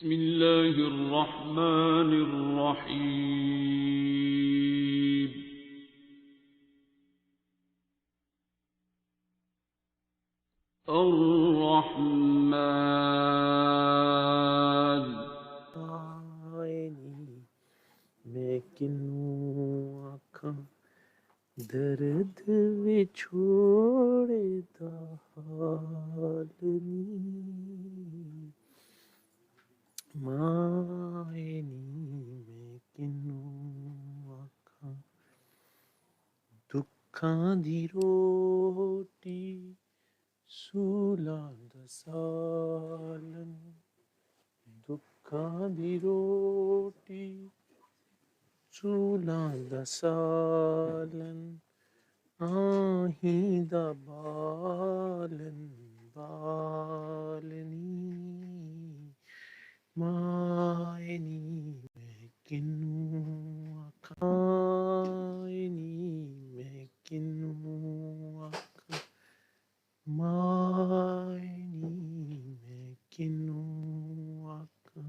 بسم الله الرحمن الرحيم الرحمن मैं किन्नू आखा दर्द विछोड़े दा हाल नी माए नी मैं किन्नू आखा दुखां दी रोटी सूलां दा सालन दुखां दी रोटी सूलां दा सालन आहीं दा बालन बालनी माए नी मैं किन्नू आखा माए नी मैं किन्नू आखा माए नी मैं किन्नू आखा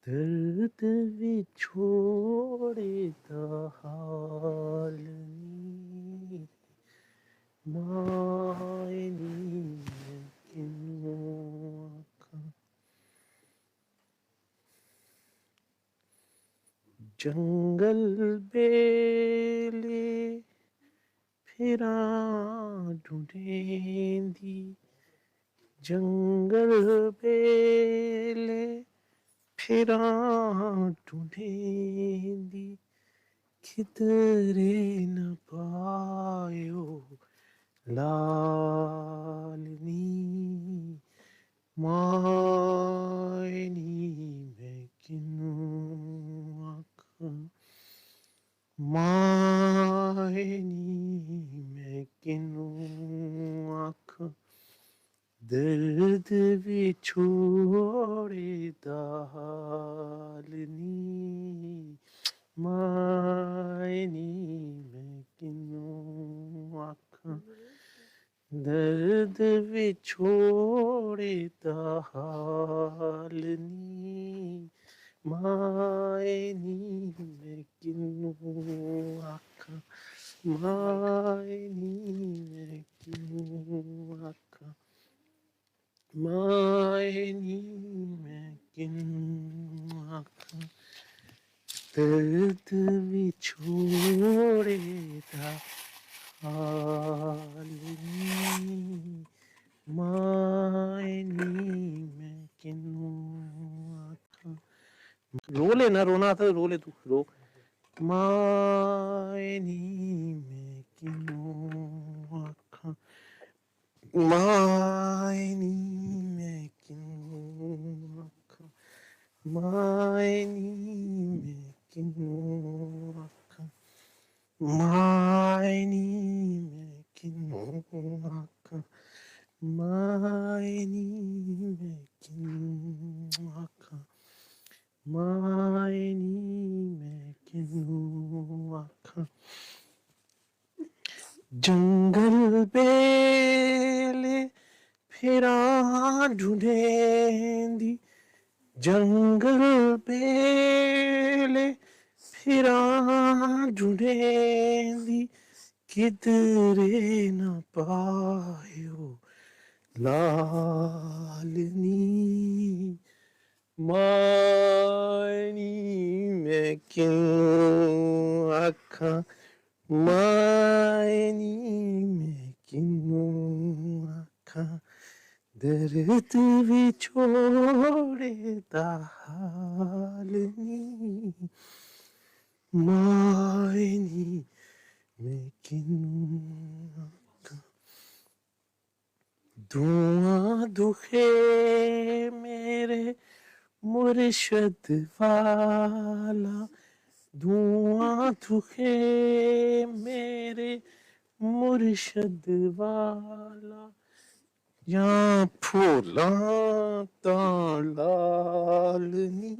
दर्द विछोड़े दा हाल नी माए नी मैं किन्नू आखा जंगल बेले फिरां ढूंढेंदी जंगल बेले फिरां ढूंढेंदी किधरे न पायो लालनी माए नी मैं किन्नू आखा माए नी मैं किन्नू आखा दर्द विछोड़े दा हाल नी माए नी मैं किन्नू आखा दर्द विछोड़े दा हाल नी माए नी मैं किन्नू आखा माए नी मैं किन्नू आखा माए नी मैं किन्नू आखा दर्द विछोड़े दा हाल नी माए नी मैं किन्नू आखा रो लेना रोना था रो ले तू रो माए नी मैं किन्नू आखा माए नी मैं किन्नू आखा माए नी मैं किन्नू आखा माए नी मैं किन्नू आखा माए नी मैं किन्नू आखा माए नी मैं किन्नू आखा जंगल बेले फिरां ढूंढेंदी जंगल बेले फिरां ढूंढेंदी किधरे न पायो लालनी माए नी मैं किन्नू आखा माए नी मैं किन्नू आखा दर्द विछोड़े दा हाल नी माए नी मैं किन्नू आखा धुआं दुखे मेरे मुर्शद वाला धुआं दुखे मेरे मुर्शद वाला या फूलां तां लालनी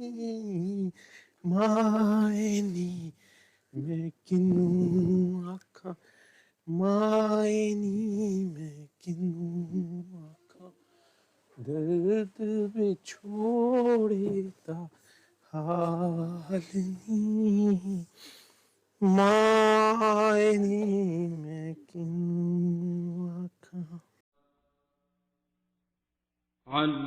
माए नी मैं किन्नू आखा माए नी मैं किन्नू आखा दर्द विछोड़े दा हाल नी माए नी मैं किनू आखां।